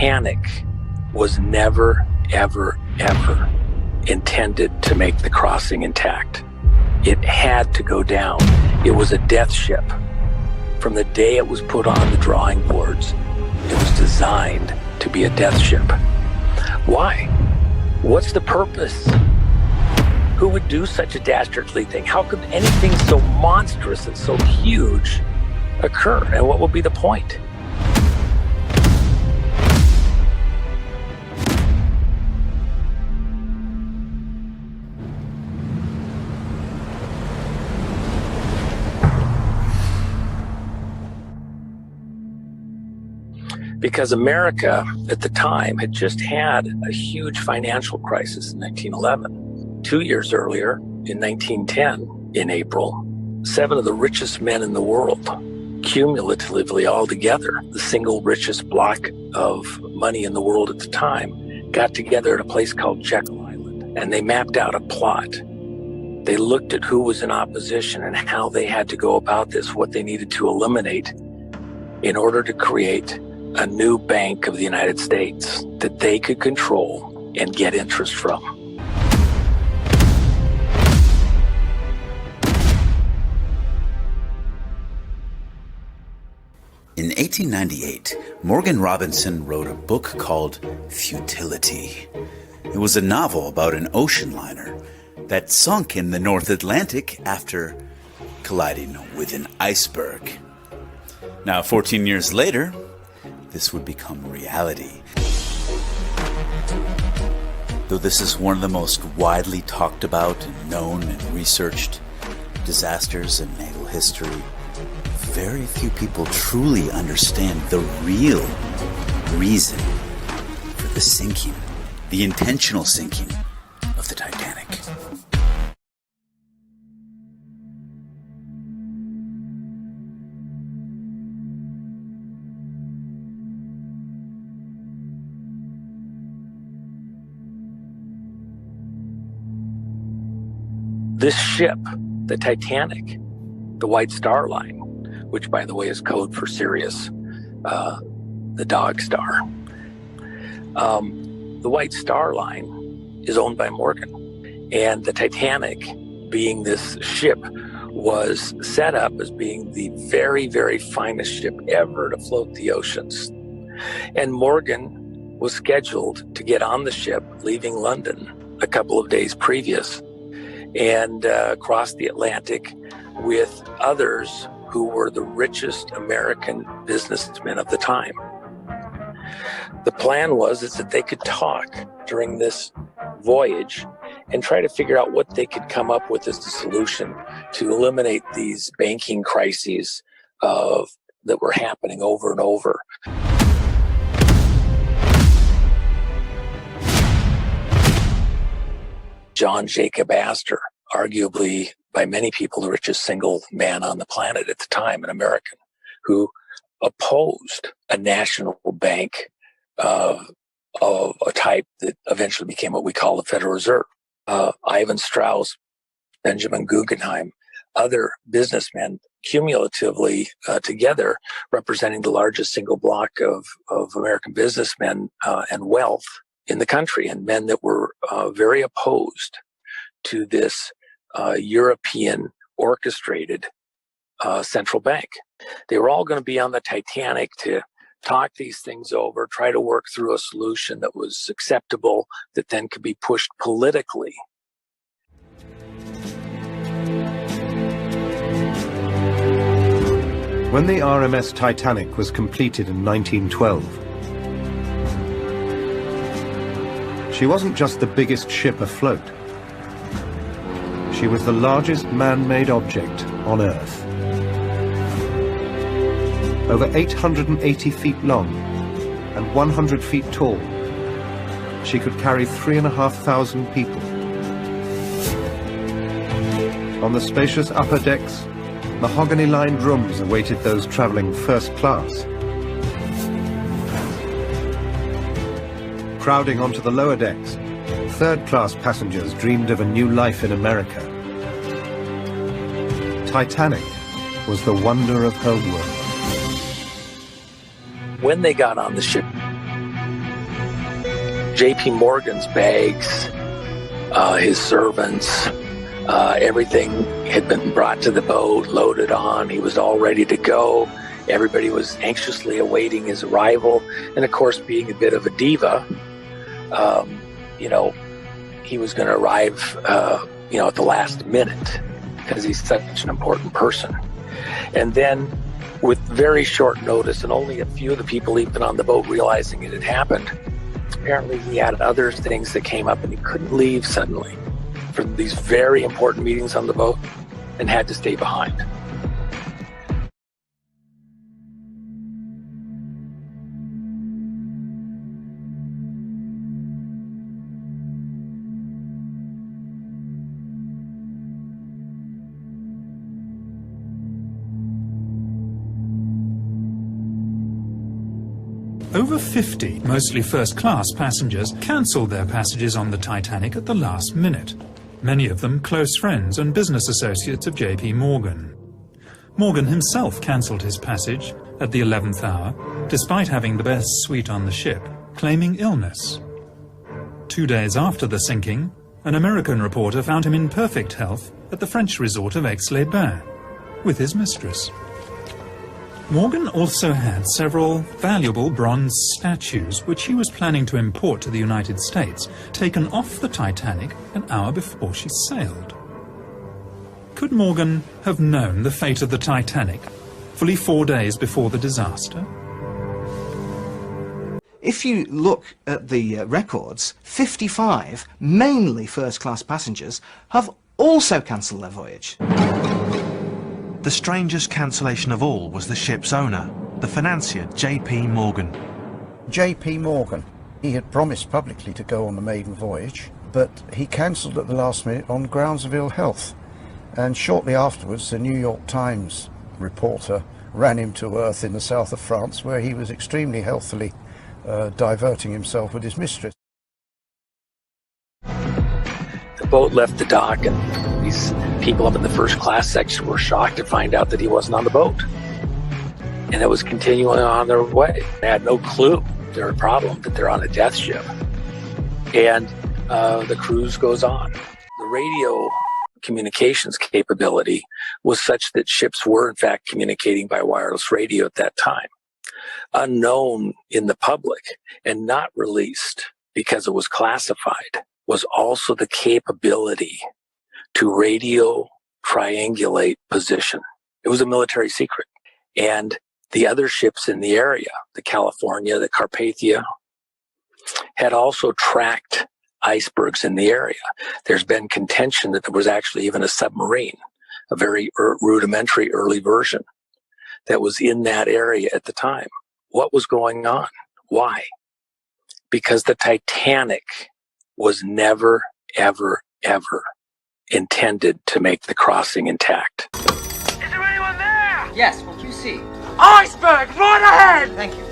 Titanic was never, ever, ever intended to make the crossing intact. It had to go down. It was a death ship. From the day it was put on the drawing boards, it was designed to be a death ship. Why? What's the purpose? Who would do such a dastardly thing? How could anything so monstrous and so huge occur? And what would be the point? Because America at the time had just had a huge financial crisis in 1911. 2 years earlier, in 1910, in April, 7 of the richest men in the world, cumulatively altogether, the single richest block of money in the world at the time, got together at a place called Jekyll Island, and they mapped out a plot. They looked at who was in opposition and how they had to go about this, what they needed to eliminate in order to create a new bank of the United States that they could control and get interest from. In 1898, Morgan Robinson wrote a book called Futility. It was a novel about an ocean liner that sunk in the North Atlantic after colliding with an iceberg. Now, 14 years later, this would become reality. Though this is one of the most widely talked about and known and researched disasters in naval history, very few people truly understand the real reason for the sinking, the intentional sinking of the Titanic. This ship, the Titanic, the White Star Line, which, by the way, is code for Sirius, the Dog Star. The White Star Line is owned by Morgan. And the Titanic, being this ship, was set up as being the very, very finest ship ever to float the oceans. And Morgan was scheduled to get on the ship, leaving London a couple of days previous, and cross the Atlantic with others who were the richest American businessmen of the time. The plan was that they could talk during this voyage and try to figure out what they could come up with as the solution to eliminate these banking crises that were happening over and over. John Jacob Astor, arguably by many people the richest single man on the planet at the time, an American, who opposed a national bank of a type that eventually became what we call the Federal Reserve. Ivan Strauss, Benjamin Guggenheim, other businessmen cumulatively together representing the largest single block of American businessmen and wealth in the country, and men that were very opposed to this European orchestrated central bank. They were all going to be on the Titanic to talk these things over, try to work through a solution that was acceptable, that then could be pushed politically. When the RMS Titanic was completed in 1912, she wasn't just the biggest ship afloat. She was the largest man-made object on Earth. Over 880 feet long and 100 feet tall, she could carry 3,500 people. On the spacious upper decks, mahogany-lined rooms awaited those traveling first class. Crowding onto the lower decks, third-class passengers dreamed of a new life in America. Titanic was the wonder of her world. When they got on the ship, J.P. Morgan's bags, his servants, everything had been brought to the boat, loaded on. He was all ready to go. Everybody was anxiously awaiting his arrival. And of course, being a bit of a diva, he was going to arrive, at the last minute because he's such an important person. And then with very short notice and only a few of the people even on the boat realizing it had happened, apparently he had other things that came up and he couldn't leave suddenly for these very important meetings on the boat and had to stay behind. Over 50, mostly first-class passengers, cancelled their passages on the Titanic at the last minute. Many of them close friends and business associates of J.P. Morgan. Morgan himself cancelled his passage at the 11th hour, despite having the best suite on the ship, claiming illness. 2 days after the sinking, an American reporter found him in perfect health at the French resort of Aix-les-Bains, with his mistress. Morgan also had several valuable bronze statues which he was planning to import to the United States, taken off the Titanic an hour before she sailed. Could Morgan have known the fate of the Titanic fully 4 days before the disaster? If you look at the records, 55, mainly first-class passengers, have also cancelled their voyage. The strangest cancellation of all was the ship's owner, the financier J.P. Morgan. J.P. Morgan. He had promised publicly to go on the maiden voyage, but he cancelled at the last minute on grounds of ill health. And shortly afterwards, the New York Times reporter ran him to earth in the south of France, where he was extremely healthily diverting himself with his mistress. The boat left the dock, and these people up in the first class section were shocked to find out that he wasn't on the boat. And it was continuing on their way. They had no clue their problem, that they're on a death ship. And the cruise goes on. The radio communications capability was such that ships were in fact communicating by wireless radio at that time. Unknown in the public and not released because it was classified was also the capability to radio triangulate position. It was a military secret. And the other ships in the area, the California, the Carpathia, had also tracked icebergs in the area. There's been contention that there was actually even a submarine, a very rudimentary early version, that was in that area at the time. What was going on? Why? Because the Titanic was never, ever, ever intended to make the crossing intact. Is there anyone there? Yes, what do you see? Iceberg, right ahead! Thank you.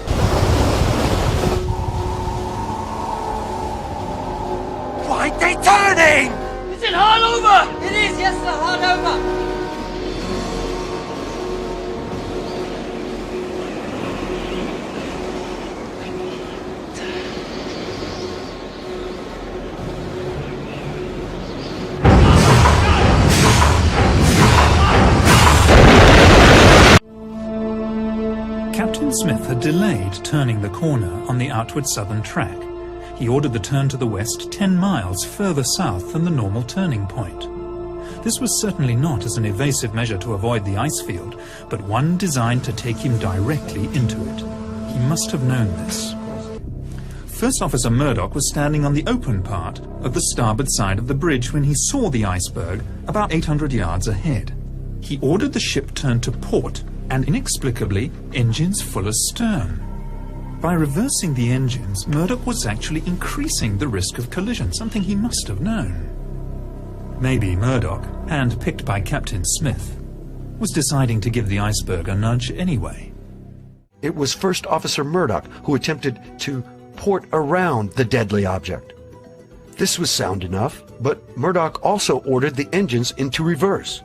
Why ain't they turning? Is it hard over? It is, yes, sir, hard over. Captain Smith had delayed turning the corner on the outward southern track. He ordered the turn to the west 10 miles further south than the normal turning point. This was certainly not as an evasive measure to avoid the ice field, but one designed to take him directly into it. He must have known this. First Officer Murdoch was standing on the open part of the starboard side of the bridge when he saw the iceberg about 800 yards ahead. He ordered the ship turned to port and inexplicably engines full astern. By reversing the engines, Murdoch was actually increasing the risk of collision, something he must have known. Maybe Murdoch, hand-picked by Captain Smith, was deciding to give the iceberg a nudge anyway. It was First Officer Murdoch who attempted to port around the deadly object. This was sound enough, but Murdoch also ordered the engines into reverse.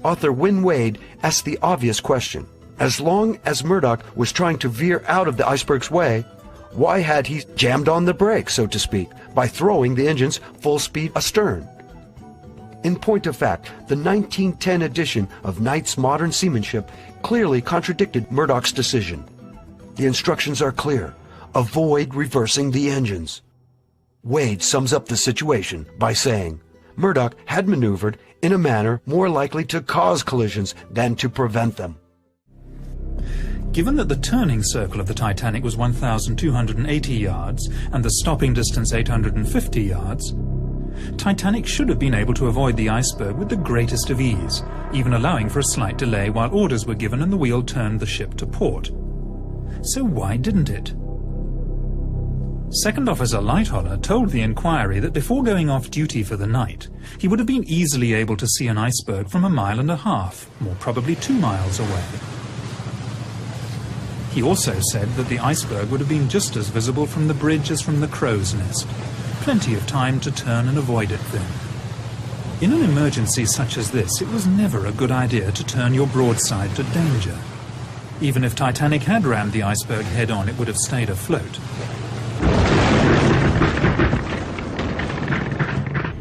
Author Wynne Wade asked the obvious question. As long as Murdoch was trying to veer out of the iceberg's way, Why had he jammed on the brakes, so to speak, by throwing the engines full speed astern? In point of fact, the 1910 edition of Knight's Modern Seamanship clearly contradicted Murdoch's decision. The instructions are clear. Avoid reversing the engines. Wade sums up the situation by saying, Murdoch had maneuvered in a manner more likely to cause collisions than to prevent them. Given that the turning circle of the Titanic was 1,280 yards and the stopping distance 850 yards, Titanic should have been able to avoid the iceberg with the greatest of ease, even allowing for a slight delay while orders were given and the wheel turned the ship to port. So why didn't it? Second Officer Lightoller told the inquiry that before going off duty for the night, he would have been easily able to see an iceberg from 1.5 miles, more probably 2 miles away. He also said that the iceberg would have been just as visible from the bridge as from the crow's nest. Plenty of time to turn and avoid it then. In an emergency such as this, it was never a good idea to turn your broadside to danger. Even if Titanic had rammed the iceberg head-on, it would have stayed afloat.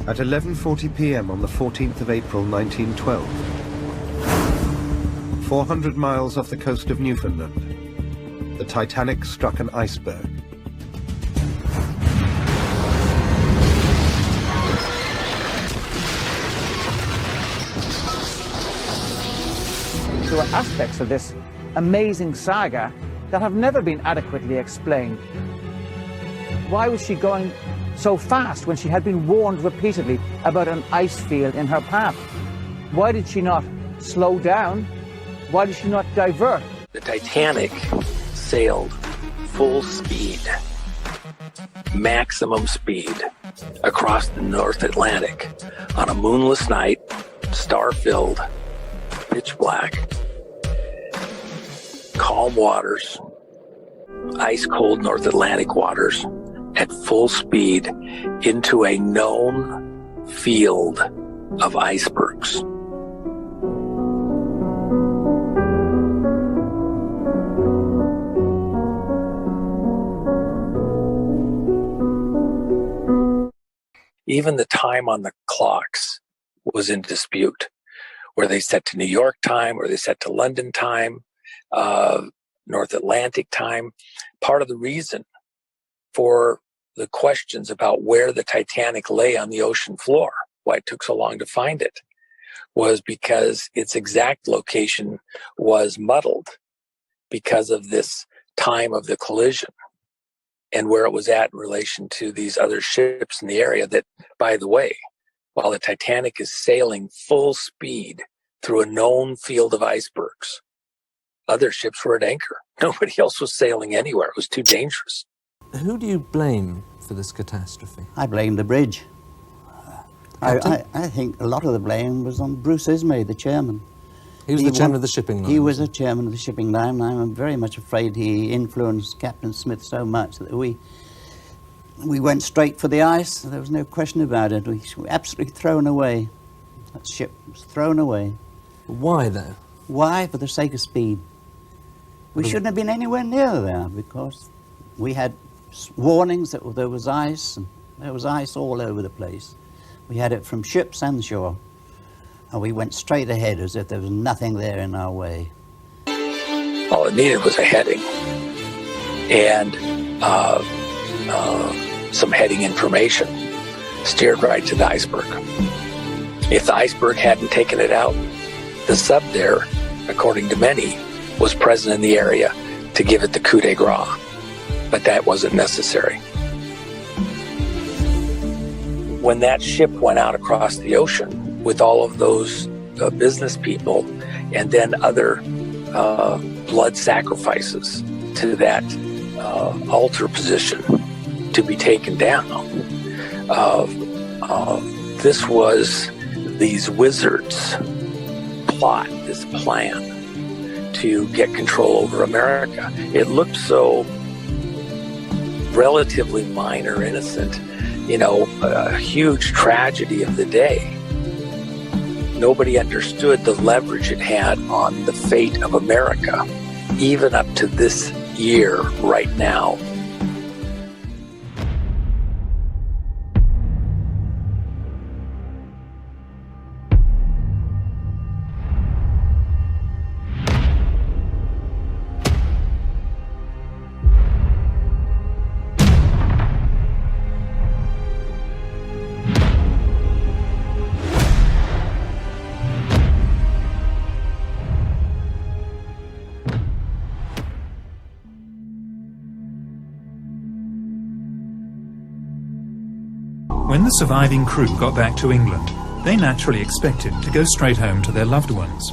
At 11:40 p.m. on the 14th of April 1912, 400 miles off the coast of Newfoundland, the Titanic struck an iceberg. There were aspects of this amazing saga that have never been adequately explained. Why was she going so fast when she had been warned repeatedly about an ice field in her path? Why did she not slow down? Why did she not divert? The Titanic sailed full speed, maximum speed, across the North Atlantic on a moonless night, star-filled, pitch black, calm waters, ice-cold North Atlantic waters, at full speed into a known field of icebergs. Even the time on the clocks was in dispute. Were they set to New York time? Were they set to London time? North Atlantic time? Part of the reason for the questions about where the Titanic lay on the ocean floor, why it took so long to find it, was because its exact location was muddled because of this time of the collision and where it was at in relation to these other ships in the area that, by the way, while the Titanic is sailing full speed through a known field of icebergs, other ships were at anchor. Nobody else was sailing anywhere. It was too dangerous. Who do you blame for this catastrophe? I blame the bridge. I think a lot of the blame was on Bruce Ismay, the chairman. He was the chairman of the shipping line. He was the chairman of the shipping line. I'm very much afraid he influenced Captain Smith so much that we went straight for the ice. There was no question about it. We were absolutely thrown away. That ship was thrown away. Why, though? Why? For the sake of speed. We shouldn't have been anywhere near there because we had warnings that there was ice, and there was ice all over the place. We had it from ships and shore, and we went straight ahead as if there was nothing there in our way. All it needed was a heading and some heading information, steered right to the iceberg. If the iceberg hadn't taken it out, the sub there, according to many, was present in the area to give it the coup de grace. But that wasn't necessary. When that ship went out across the ocean with all of those business people and then other blood sacrifices to that altar position to be taken down, this was these wizards' plot, this plan to get control over America. It looked so relatively minor, innocent, a huge tragedy of the day. Nobody understood the leverage it had on the fate of America, even up to this year, right now. the surviving crew got back to England, they naturally expected to go straight home to their loved ones.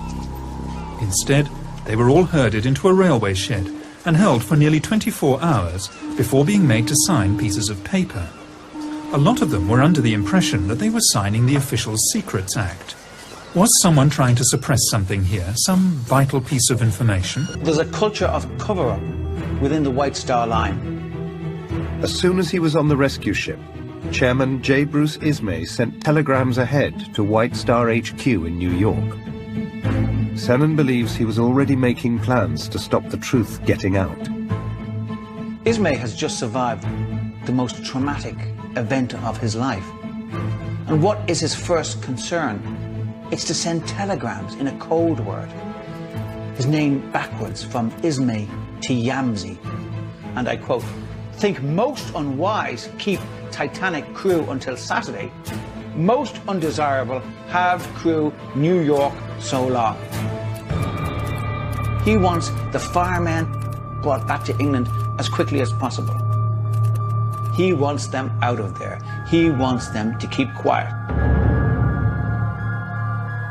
Instead, they were all herded into a railway shed and held for nearly 24 hours before being made to sign pieces of paper. A lot of them were under the impression that they were signing the official Secrets Act. Was someone trying to suppress something here, some vital piece of information? There's a culture of cover-up within the White Star Line. As soon as he was on the rescue ship, Chairman J. Bruce Ismay sent telegrams ahead to White Star HQ in New York. Shannon believes he was already making plans to stop the truth getting out. Ismay has just survived the most traumatic event of his life. And what is his first concern? It's to send telegrams in a code word. His name backwards from Ismay to Yamsey. And I quote, "Think most unwise, keep Titanic crew until Saturday. Most undesirable, have crew New York so long." He wants the firemen brought back to England as quickly as possible. He wants them out of there. He wants them to keep quiet.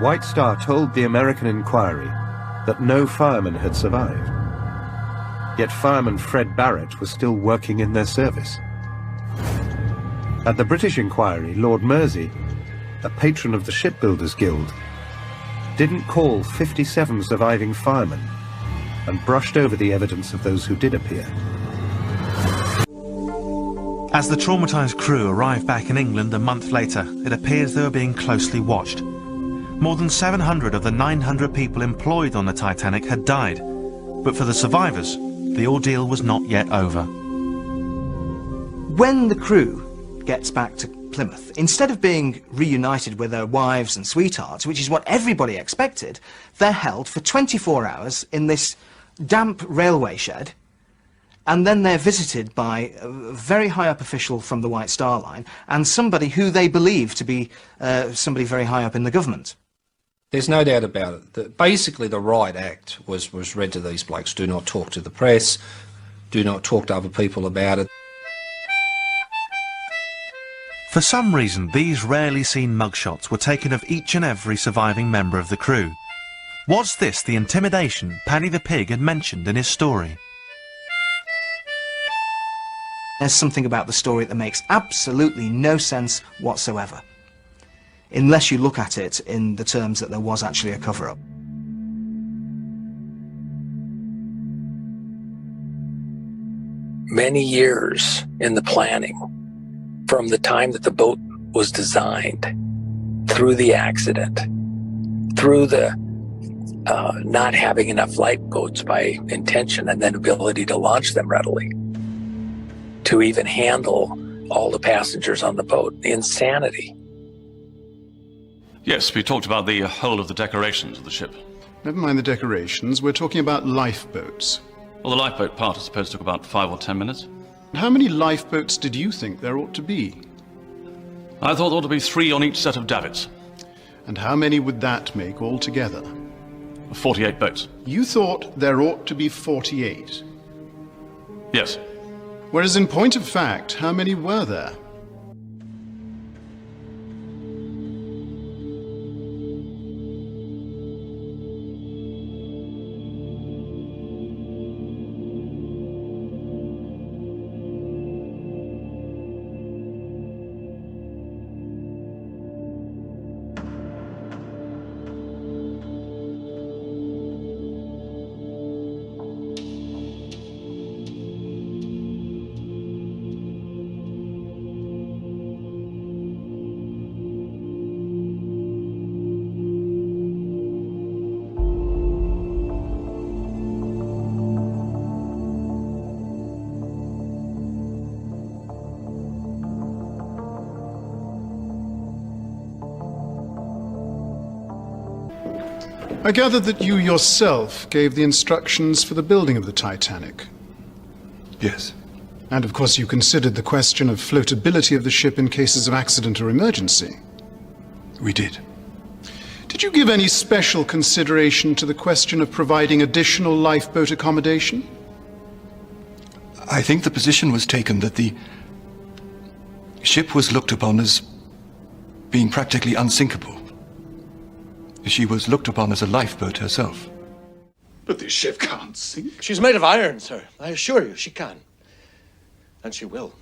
White Star told the American Inquiry that no fireman had survived. Yet fireman Fred Barrett was still working in their service. At the British Inquiry, Lord Mersey, a patron of the Shipbuilders Guild, didn't call 57 surviving firemen and brushed over the evidence of those who did appear. As the traumatised crew arrived back in England a month later, it appears they were being closely watched. More than 700 of the 900 people employed on the Titanic had died, but for the survivors, the ordeal was not yet over. When the crew gets back to Plymouth, instead of being reunited with their wives and sweethearts, which is what everybody expected, they're held for 24 hours in this damp railway shed, and then they're visited by a very high-up official from the White Star Line and somebody who they believe to be somebody very high up in the government. There's no doubt about it. That basically the Right Act was read to these blokes. Do not talk to the press, do not talk to other people about it. For some reason, these rarely seen mugshots were taken of each and every surviving member of the crew. Was this the intimidation Paddy the Pig had mentioned in his story? There's something about the story that makes absolutely no sense whatsoever, unless you look at it in the terms that there was actually a cover-up. Many years in the planning, from the time that the boat was designed, through the accident, through the not having enough lifeboats by intention and then ability to launch them readily, to even handle all the passengers on the boat, the insanity. Yes, we talked about the whole of the decorations of the ship. Never mind the decorations, we're talking about lifeboats. Well, the lifeboat part, I suppose, took about 5 or 10 minutes. How many lifeboats did you think there ought to be? I thought there ought to be 3 on each set of davits. And how many would that make altogether? 48 boats. You thought there ought to be 48? Yes. Whereas in point of fact, how many were there? I gather that you yourself gave the instructions for the building of the Titanic. Yes. And of course you considered the question of floatability of the ship in cases of accident or emergency. We did. Did you give any special consideration to the question of providing additional lifeboat accommodation? I think the position was taken that the ship was looked upon as being practically unsinkable. She was looked upon as a lifeboat herself. But this ship can't sink. She's made of iron, sir. I assure you, she can. And she will.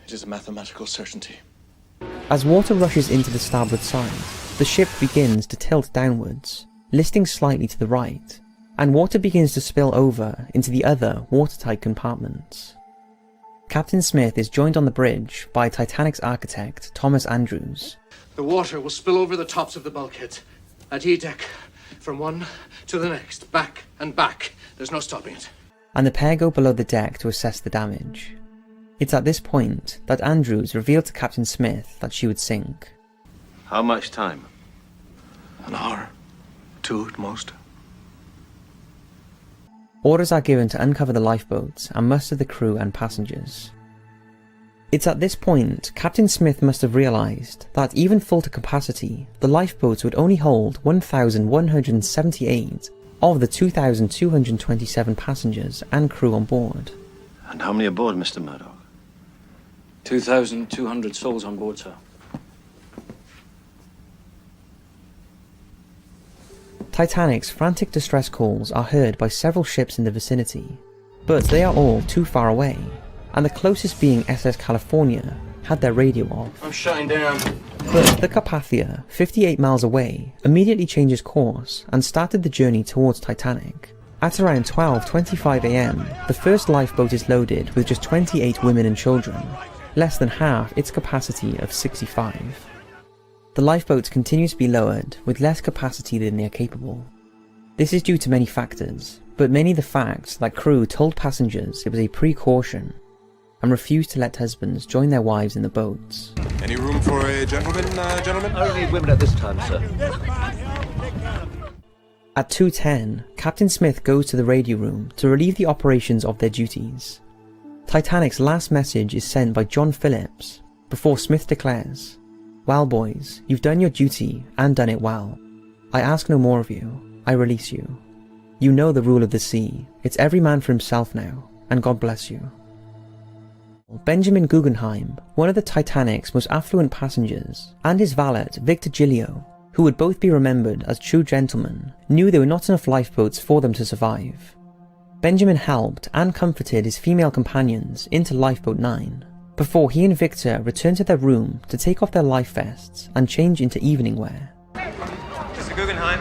It is a mathematical certainty. As water rushes into the starboard side, the ship begins to tilt downwards, listing slightly to the right, and water begins to spill over into the other watertight compartments. Captain Smith is joined on the bridge by Titanic's architect, Thomas Andrews. The water will spill over the tops of the bulkheads at E deck, from one to the next, back and back. There's no stopping it. And the pair go below the deck to assess the damage. It's at this point that Andrews revealed to Captain Smith that she would sink. How much time? An hour. 2 at most. Orders are given to uncover the lifeboats and muster the crew and passengers. It's at this point Captain Smith must have realised that even full to capacity, the lifeboats would only hold 1,178 of the 2,227 passengers and crew on board. And how many aboard, Mr. Murdoch? 2,200 souls on board, sir. Titanic's frantic distress calls are heard by several ships in the vicinity, but they are all too far away, and the closest being SS California had their radio off. I'm shutting down. But the Carpathia, 58 miles away, immediately changes course and started the journey towards Titanic. At around 12:25 AM, the first lifeboat is loaded with just 28 women and children, less than half its capacity of 65. The lifeboats continue to be lowered with less capacity than they are capable. This is due to many factors, but mainly the fact that crew told passengers it was a precaution and refused to let husbands join their wives in the boats. Any room for a gentleman, gentlemen? Only women at this time, sir. At 2:10, Captain Smith goes to the radio room to relieve the operations of their duties. Titanic's last message is sent by John Phillips before Smith declares, "Well, boys, you've done your duty and done it well. I ask no more of you. I release you. You know the rule of the sea. It's every man for himself now, and God bless you." Benjamin Guggenheim, one of the Titanic's most affluent passengers, and his valet, Victor Gilio, who would both be remembered as true gentlemen, knew there were not enough lifeboats for them to survive. Benjamin helped and comforted his female companions into Lifeboat 9, before he and Victor returned to their room to take off their life vests and change into evening wear. Mr. Guggenheim,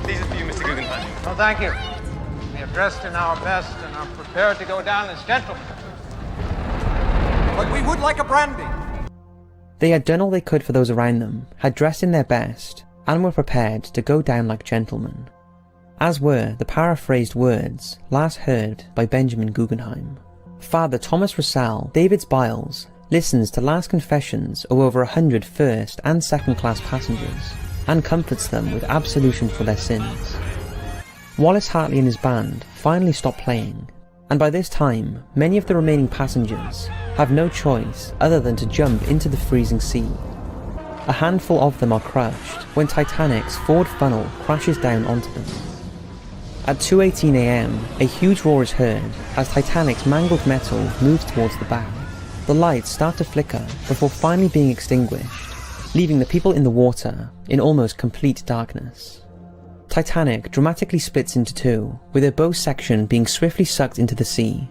these are for you, Mr. Guggenheim. Oh, thank you. We are dressed in our best and are prepared to go down as gentlemen. But we would like a brandy. They had done all they could for those around them, had dressed in their best, and were prepared to go down like gentlemen, as were the paraphrased words last heard by Benjamin Guggenheim. Father Thomas Russell, David's Biles, listens to last confessions of over 100 first and second class passengers, and comforts them with absolution for their sins. Wallace Hartley and his band finally stop playing, and by this time, many of the remaining passengers have no choice other than to jump into the freezing sea. A handful of them are crushed when Titanic's forward funnel crashes down onto them. At 2:18 AM, a huge roar is heard as Titanic's mangled metal moves towards the bow. The lights start to flicker before finally being extinguished, leaving the people in the water in almost complete darkness. Titanic dramatically splits into two, with her bow section being swiftly sucked into the sea.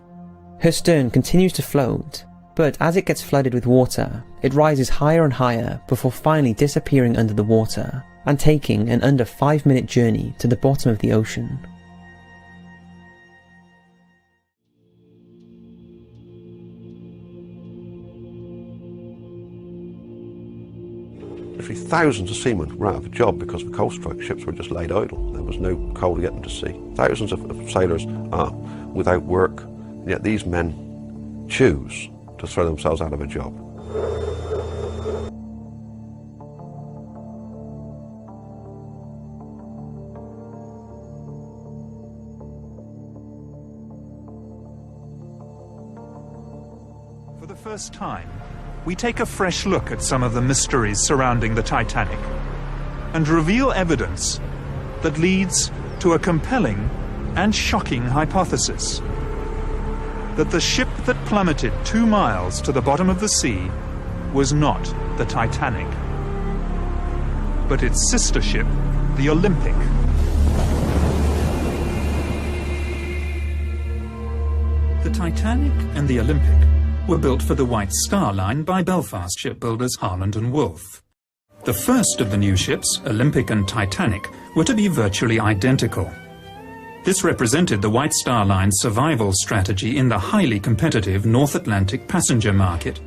Her stern continues to float, but as it gets flooded with water, it rises higher and higher before finally disappearing under the water and taking an under 5-minute journey to the bottom of the ocean. Literally thousands of seamen were out of a job because the coal strike ships were just laid idle. There was no coal to get them to sea. Thousands of sailors are without work, and yet these men choose to throw themselves out of a job. For the first time, we take a fresh look at some of the mysteries surrounding the Titanic and reveal evidence that leads to a compelling and shocking hypothesis: that the ship that plummeted 2 miles to the bottom of the sea was not the Titanic, but its sister ship, the Olympic. The Titanic and the Olympic were built for the White Star Line by Belfast shipbuilders Harland and Wolff. The first of the new ships, Olympic and Titanic, were to be virtually identical. This represented the White Star Line's survival strategy in the highly competitive North Atlantic passenger market.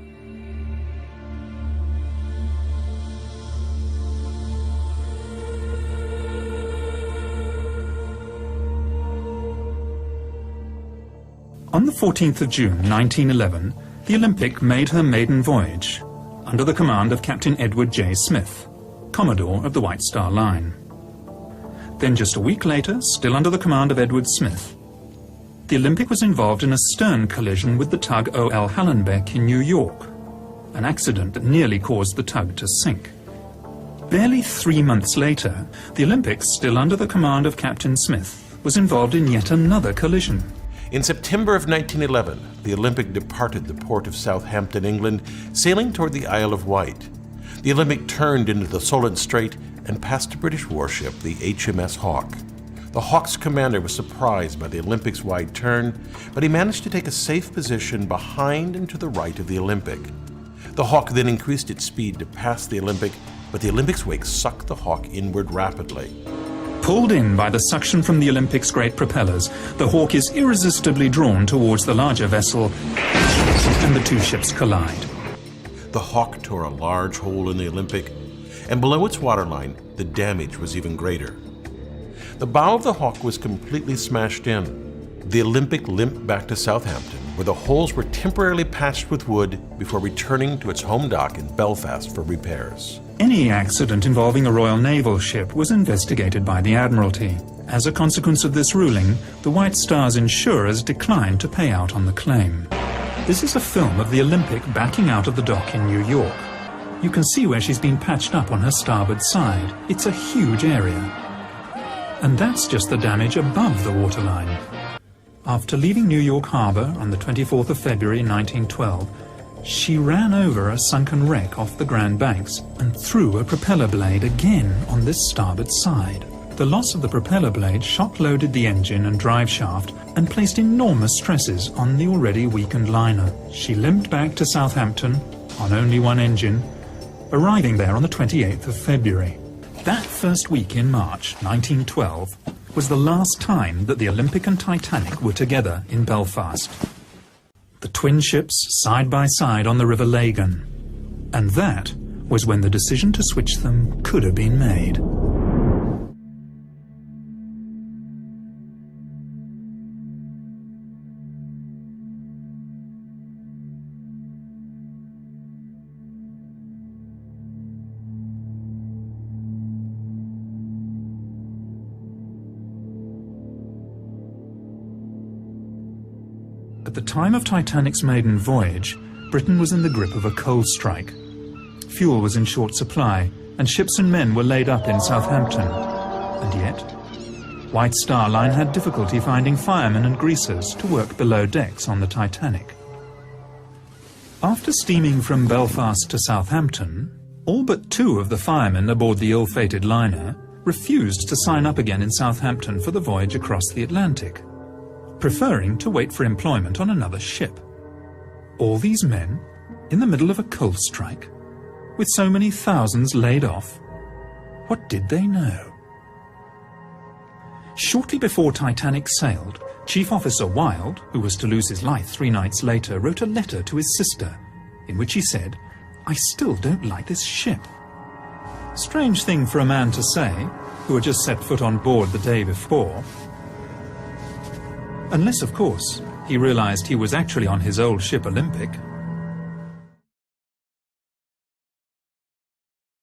On the 14th of June 1911, the Olympic made her maiden voyage under the command of Captain Edward J. Smith, Commodore of the White Star Line. Then just a week later, still under the command of Edward Smith, the Olympic was involved in a stern collision with the tug O.L. Hallenbeck in New York, an accident that nearly caused the tug to sink. Barely 3 months later, the Olympic, still under the command of Captain Smith, was involved in yet another collision. In September of 1911, the Olympic departed the port of Southampton, England, sailing toward the Isle of Wight. The Olympic turned into the Solent Strait and passed a British warship, the HMS Hawke. The Hawke's commander was surprised by the Olympic's wide turn, but he managed to take a safe position behind and to the right of the Olympic. The Hawke then increased its speed to pass the Olympic, but the Olympic's wake sucked the Hawke inward rapidly. Pulled in by the suction from the Olympic's great propellers, the Hawke is irresistibly drawn towards the larger vessel, and the two ships collide. The Hawke tore a large hole in the Olympic, and below its waterline, the damage was even greater. The bow of the Hawke was completely smashed in. The Olympic limped back to Southampton, where the holes were temporarily patched with wood before returning to its home dock in Belfast for repairs. Any accident involving a Royal Naval ship was investigated by the Admiralty. As a consequence of this ruling, the White Star's insurers declined to pay out on the claim. This is a film of the Olympic backing out of the dock in New York. You can see where she's been patched up on her starboard side. It's a huge area. And that's just the damage above the waterline. After leaving New York Harbor on the 24th of February 1912, she ran over a sunken wreck off the Grand Banks and threw a propeller blade again on this starboard side. The loss of the propeller blade shock-loaded the engine and drive shaft and placed enormous stresses on the already weakened liner. She limped back to Southampton on only one engine, arriving there on the 28th of February. That first week in March 1912 was the last time that the Olympic and Titanic were together in Belfast. The twin ships side by side on the River Lagan. And that was when the decision to switch them could have been made. At the time of Titanic's maiden voyage, Britain was in the grip of a coal strike. Fuel was in short supply, and ships and men were laid up in Southampton. And yet, White Star Line had difficulty finding firemen and greasers to work below decks on the Titanic. After steaming from Belfast to Southampton, all but 2 of the firemen aboard the ill-fated liner refused to sign up again in Southampton for the voyage across the Atlantic, preferring to wait for employment on another ship. All these men, in the middle of a coal strike, with so many thousands laid off, what did they know? Shortly before Titanic sailed, Chief Officer Wilde, who was to lose his life 3 nights later, wrote a letter to his sister, in which he said, "I still don't like this ship." Strange thing for a man to say, who had just set foot on board the day before. Unless, of course, he realized he was actually on his old ship Olympic,